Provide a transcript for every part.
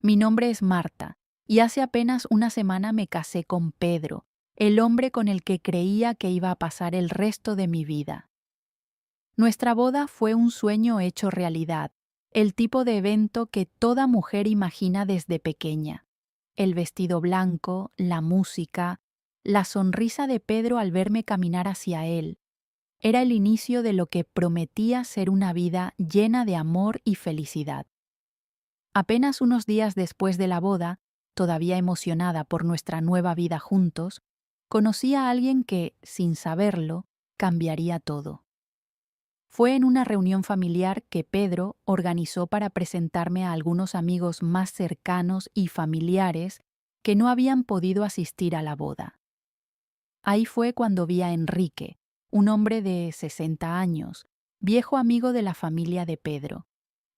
Mi nombre es Marta, y hace apenas una semana me casé con Pedro, el hombre con el que creía que iba a pasar el resto de mi vida. Nuestra boda fue un sueño hecho realidad, el tipo de evento que toda mujer imagina desde pequeña. El vestido blanco, la música, la sonrisa de Pedro al verme caminar hacia él. Era el inicio de lo que prometía ser una vida llena de amor y felicidad. Apenas unos días después de la boda, todavía emocionada por nuestra nueva vida juntos, conocí a alguien que, sin saberlo, cambiaría todo. Fue en una reunión familiar que Pedro organizó para presentarme a algunos amigos más cercanos y familiares que no habían podido asistir a la boda. Ahí fue cuando vi a Enrique, un hombre de 60 años, viejo amigo de la familia de Pedro.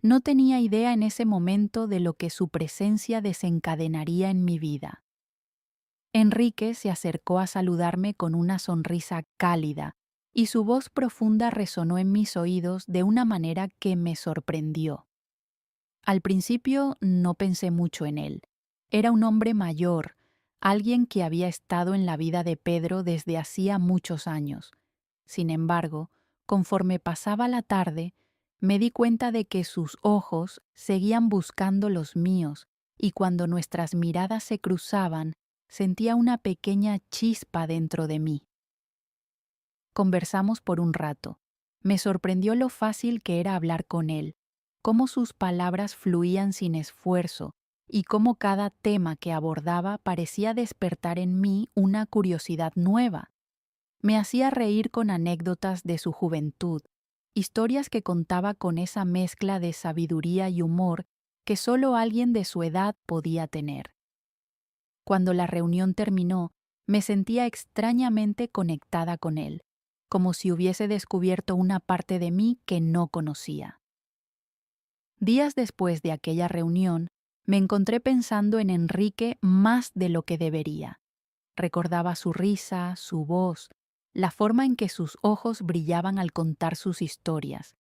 No tenía idea en ese momento de lo que su presencia desencadenaría en mi vida. Enrique se acercó a saludarme con una sonrisa cálida, y su voz profunda resonó en mis oídos de una manera que me sorprendió. Al principio no pensé mucho en él. Era un hombre mayor, alguien que había estado en la vida de Pedro desde hacía muchos años. Sin embargo, conforme pasaba la tarde, me di cuenta de que sus ojos seguían buscando los míos, y cuando nuestras miradas se cruzaban, sentía una pequeña chispa dentro de mí. Conversamos por un rato. Me sorprendió lo fácil que era hablar con él, cómo sus palabras fluían sin esfuerzo y cómo cada tema que abordaba parecía despertar en mí una curiosidad nueva. Me hacía reír con anécdotas de su juventud, historias que contaba con esa mezcla de sabiduría y humor que solo alguien de su edad podía tener. Cuando la reunión terminó, me sentía extrañamente conectada con él, como si hubiese descubierto una parte de mí que no conocía. Días después de aquella reunión, me encontré pensando en Enrique más de lo que debería. Recordaba su risa, su voz, la forma en que sus ojos brillaban al contar sus historias.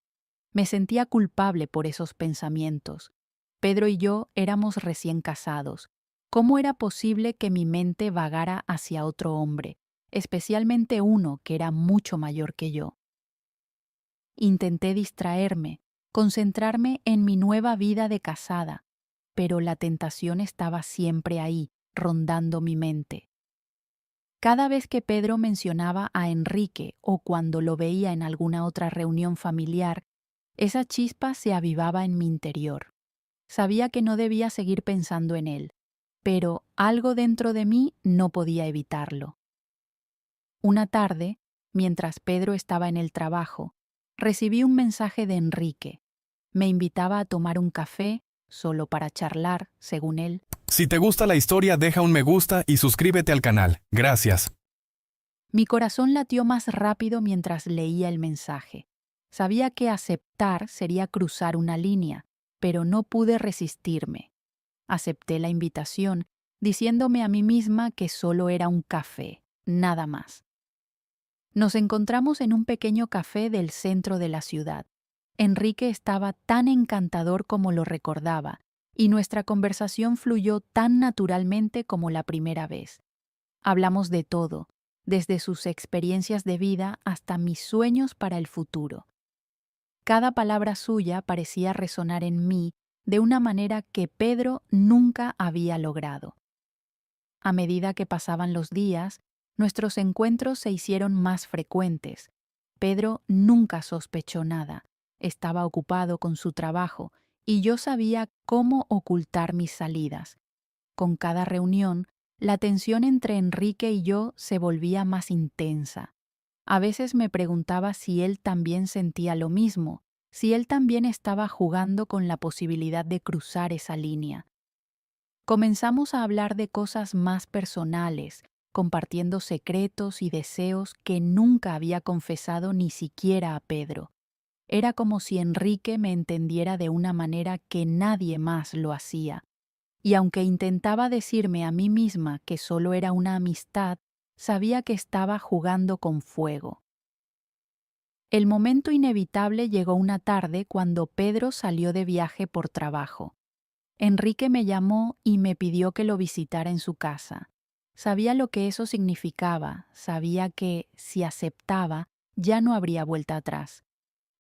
Me sentía culpable por esos pensamientos. Pedro y yo éramos recién casados. ¿Cómo era posible que mi mente vagara hacia otro hombre, especialmente uno que era mucho mayor que yo? Intenté distraerme, concentrarme en mi nueva vida de casada, pero la tentación estaba siempre ahí, rondando mi mente. Cada vez que Pedro mencionaba a Enrique o cuando lo veía en alguna otra reunión familiar, esa chispa se avivaba en mi interior. Sabía que no debía seguir pensando en él, pero algo dentro de mí no podía evitarlo. Una tarde, mientras Pedro estaba en el trabajo, recibí un mensaje de Enrique. Me invitaba a tomar un café, solo para charlar, según él. Si te gusta la historia, deja un me gusta y suscríbete al canal. Gracias. Mi corazón latió más rápido mientras leía el mensaje. Sabía que aceptar sería cruzar una línea, pero no pude resistirme. Acepté la invitación, diciéndome a mí misma que solo era un café, nada más. Nos encontramos en un pequeño café del centro de la ciudad. Enrique estaba tan encantador como lo recordaba, y nuestra conversación fluyó tan naturalmente como la primera vez. Hablamos de todo, desde sus experiencias de vida hasta mis sueños para el futuro. Cada palabra suya parecía resonar en mí de una manera que Pedro nunca había logrado. A medida que pasaban los días, nuestros encuentros se hicieron más frecuentes. Pedro nunca sospechó nada, estaba ocupado con su trabajo y yo sabía cómo ocultar mis salidas. Con cada reunión, la tensión entre Enrique y yo se volvía más intensa. A veces me preguntaba si él también sentía lo mismo, si él también estaba jugando con la posibilidad de cruzar esa línea. Comenzamos a hablar de cosas más personales, compartiendo secretos y deseos que nunca había confesado ni siquiera a Pedro. Era como si Enrique me entendiera de una manera que nadie más lo hacía. Y aunque intentaba decirme a mí misma que solo era una amistad, sabía que estaba jugando con fuego. El momento inevitable llegó una tarde cuando Pedro salió de viaje por trabajo. Enrique me llamó y me pidió que lo visitara en su casa. Sabía lo que eso significaba, sabía que, si aceptaba, ya no habría vuelta atrás.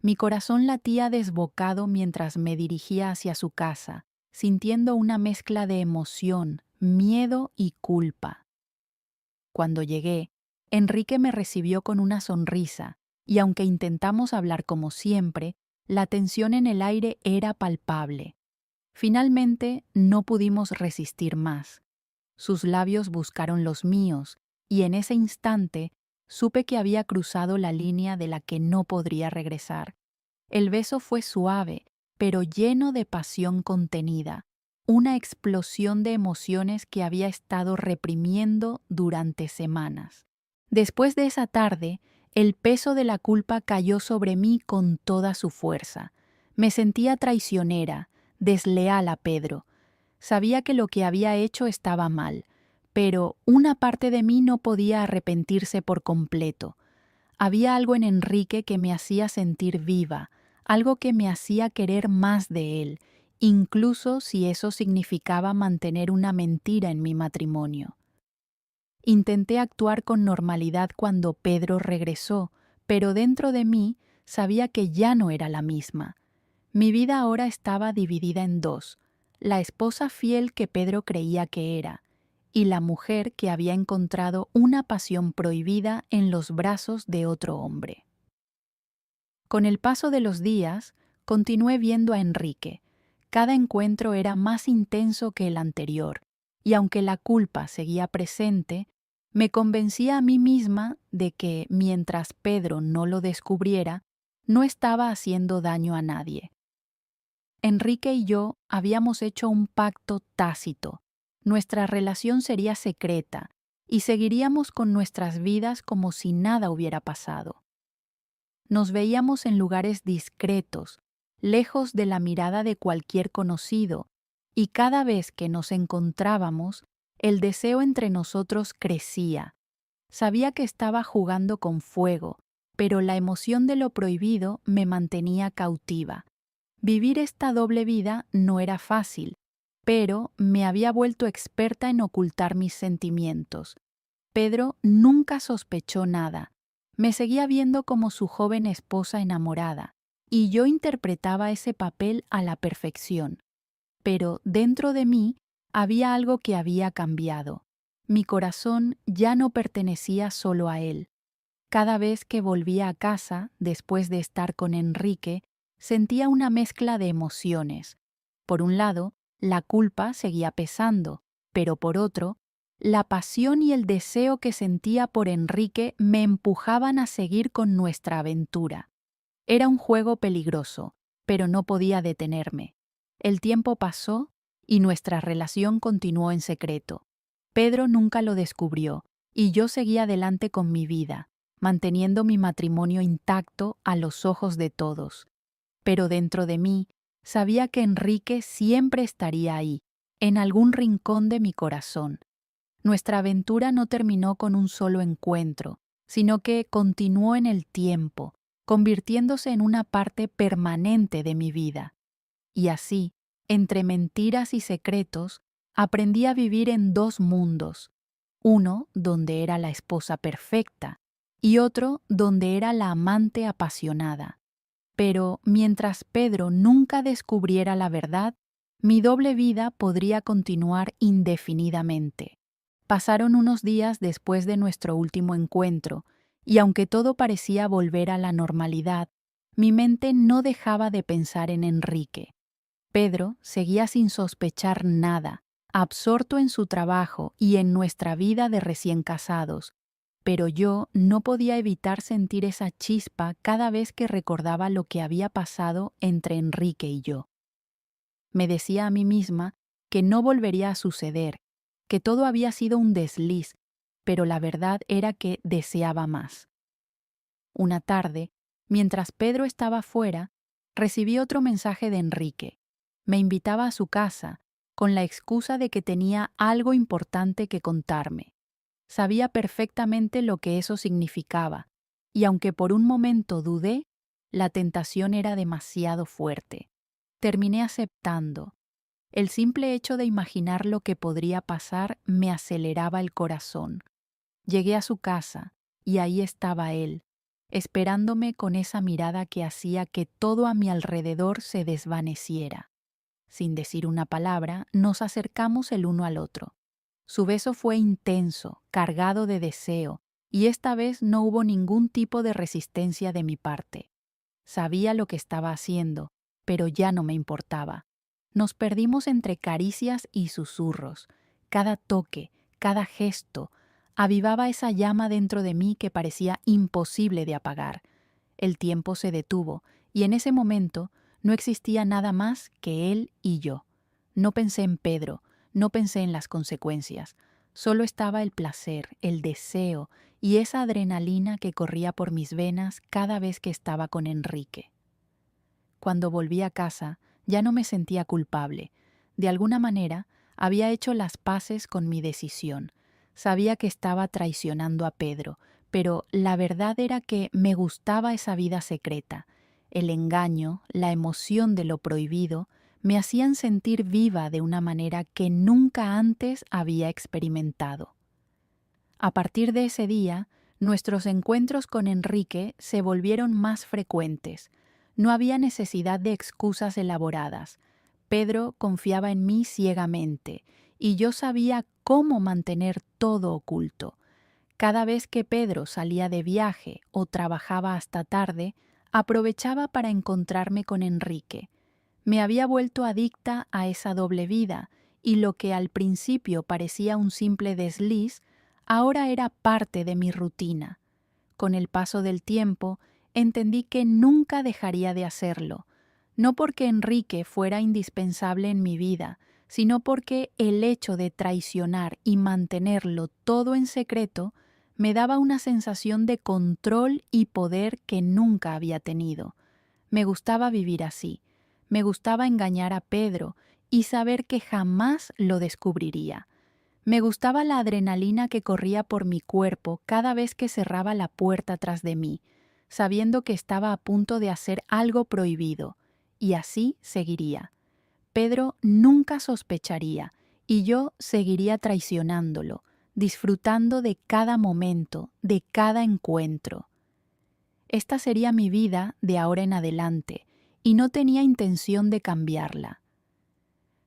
Mi corazón latía desbocado mientras me dirigía hacia su casa, sintiendo una mezcla de emoción, miedo y culpa. Cuando llegué, Enrique me recibió con una sonrisa, y aunque intentamos hablar como siempre, la tensión en el aire era palpable. Finalmente, no pudimos resistir más. Sus labios buscaron los míos, y en ese instante supe que había cruzado la línea de la que no podría regresar. El beso fue suave, pero lleno de pasión contenida, una explosión de emociones que había estado reprimiendo durante semanas. Después de esa tarde, el peso de la culpa cayó sobre mí con toda su fuerza. Me sentía traicionera, desleal a Pedro. Sabía que lo que había hecho estaba mal, pero una parte de mí no podía arrepentirse por completo. Había algo en Enrique que me hacía sentir viva, algo que me hacía querer más de él, incluso si eso significaba mantener una mentira en mi matrimonio. Intenté actuar con normalidad cuando Pedro regresó, pero dentro de mí sabía que ya no era la misma. Mi vida ahora estaba dividida en dos: la esposa fiel que Pedro creía que era, y la mujer que había encontrado una pasión prohibida en los brazos de otro hombre. Con el paso de los días, continué viendo a Enrique. Cada encuentro era más intenso que el anterior, y aunque la culpa seguía presente, me convencía a mí misma de que, mientras Pedro no lo descubriera, no estaba haciendo daño a nadie. Enrique y yo habíamos hecho un pacto tácito. Nuestra relación sería secreta y seguiríamos con nuestras vidas como si nada hubiera pasado. Nos veíamos en lugares discretos, lejos de la mirada de cualquier conocido, y cada vez que nos encontrábamos, el deseo entre nosotros crecía. Sabía que estaba jugando con fuego, pero la emoción de lo prohibido me mantenía cautiva. Vivir esta doble vida no era fácil, pero me había vuelto experta en ocultar mis sentimientos. Pedro nunca sospechó nada. Me seguía viendo como su joven esposa enamorada, y yo interpretaba ese papel a la perfección. Pero dentro de mí había algo que había cambiado. Mi corazón ya no pertenecía solo a él. Cada vez que volvía a casa, después de estar con Enrique, sentía una mezcla de emociones. Por un lado, la culpa seguía pesando, pero por otro, la pasión y el deseo que sentía por Enrique me empujaban a seguir con nuestra aventura. Era un juego peligroso, pero no podía detenerme. El tiempo pasó y nuestra relación continuó en secreto. Pedro nunca lo descubrió, y yo seguía adelante con mi vida, manteniendo mi matrimonio intacto a los ojos de todos. Pero dentro de mí sabía que Enrique siempre estaría ahí, en algún rincón de mi corazón. Nuestra aventura no terminó con un solo encuentro, sino que continuó en el tiempo, convirtiéndose en una parte permanente de mi vida. Y así, entre mentiras y secretos, aprendí a vivir en dos mundos: uno donde era la esposa perfecta y otro donde era la amante apasionada. Pero mientras Pedro nunca descubriera la verdad, mi doble vida podría continuar indefinidamente. Pasaron unos días después de nuestro último encuentro, y aunque todo parecía volver a la normalidad, mi mente no dejaba de pensar en Enrique. Pedro seguía sin sospechar nada, absorto en su trabajo y en nuestra vida de recién casados, pero yo no podía evitar sentir esa chispa cada vez que recordaba lo que había pasado entre Enrique y yo. Me decía a mí misma que no volvería a suceder, que todo había sido un desliz, pero la verdad era que deseaba más. Una tarde, mientras Pedro estaba fuera, recibí otro mensaje de Enrique. Me invitaba a su casa, con la excusa de que tenía algo importante que contarme. Sabía perfectamente lo que eso significaba, y aunque por un momento dudé, la tentación era demasiado fuerte. Terminé aceptando. El simple hecho de imaginar lo que podría pasar me aceleraba el corazón. Llegué a su casa y ahí estaba él, esperándome con esa mirada que hacía que todo a mi alrededor se desvaneciera. Sin decir una palabra, nos acercamos el uno al otro. Su beso fue intenso, cargado de deseo, y esta vez no hubo ningún tipo de resistencia de mi parte. Sabía lo que estaba haciendo, pero ya no me importaba. Nos perdimos entre caricias y susurros. Cada toque, cada gesto, avivaba esa llama dentro de mí que parecía imposible de apagar. El tiempo se detuvo, y en ese momento no existía nada más que él y yo. No pensé en Pedro, no pensé en las consecuencias. Solo estaba el placer, el deseo y esa adrenalina que corría por mis venas cada vez que estaba con Enrique. Cuando volví a casa, ya no me sentía culpable. De alguna manera, había hecho las paces con mi decisión. Sabía que estaba traicionando a Pedro, pero la verdad era que me gustaba esa vida secreta. El engaño, la emoción de lo prohibido, me hacían sentir viva de una manera que nunca antes había experimentado. A partir de ese día, nuestros encuentros con Enrique se volvieron más frecuentes. No había necesidad de excusas elaboradas. Pedro confiaba en mí ciegamente, y yo sabía cómo mantener todo oculto. Cada vez que Pedro salía de viaje o trabajaba hasta tarde, aprovechaba para encontrarme con Enrique. Me había vuelto adicta a esa doble vida, y lo que al principio parecía un simple desliz, ahora era parte de mi rutina. Con el paso del tiempo, entendí que nunca dejaría de hacerlo, no porque Enrique fuera indispensable en mi vida, sino porque el hecho de traicionar y mantenerlo todo en secreto me daba una sensación de control y poder que nunca había tenido. Me gustaba vivir así, me gustaba engañar a Pedro y saber que jamás lo descubriría. Me gustaba la adrenalina que corría por mi cuerpo cada vez que cerraba la puerta tras de mí, sabiendo que estaba a punto de hacer algo prohibido, y así seguiría. Pedro nunca sospecharía, y yo seguiría traicionándolo, disfrutando de cada momento, de cada encuentro. Esta sería mi vida de ahora en adelante, y no tenía intención de cambiarla.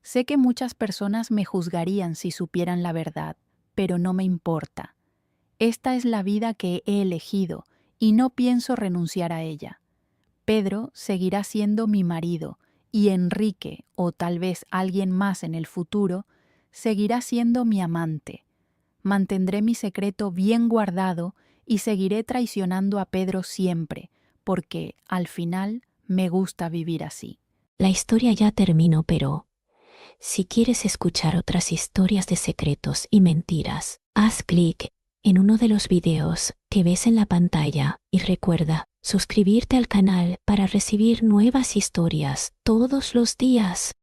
Sé que muchas personas me juzgarían si supieran la verdad, pero no me importa. Esta es la vida que he elegido y no pienso renunciar a ella. Pedro seguirá siendo mi marido y Enrique, o tal vez alguien más en el futuro, seguirá siendo mi amante. Mantendré mi secreto bien guardado y seguiré traicionando a Pedro siempre, porque, al final, me gusta vivir así. La historia ya terminó, pero si quieres escuchar otras historias de secretos y mentiras, haz clic en uno de los videos que ves en la pantalla y recuerda suscribirte al canal para recibir nuevas historias todos los días.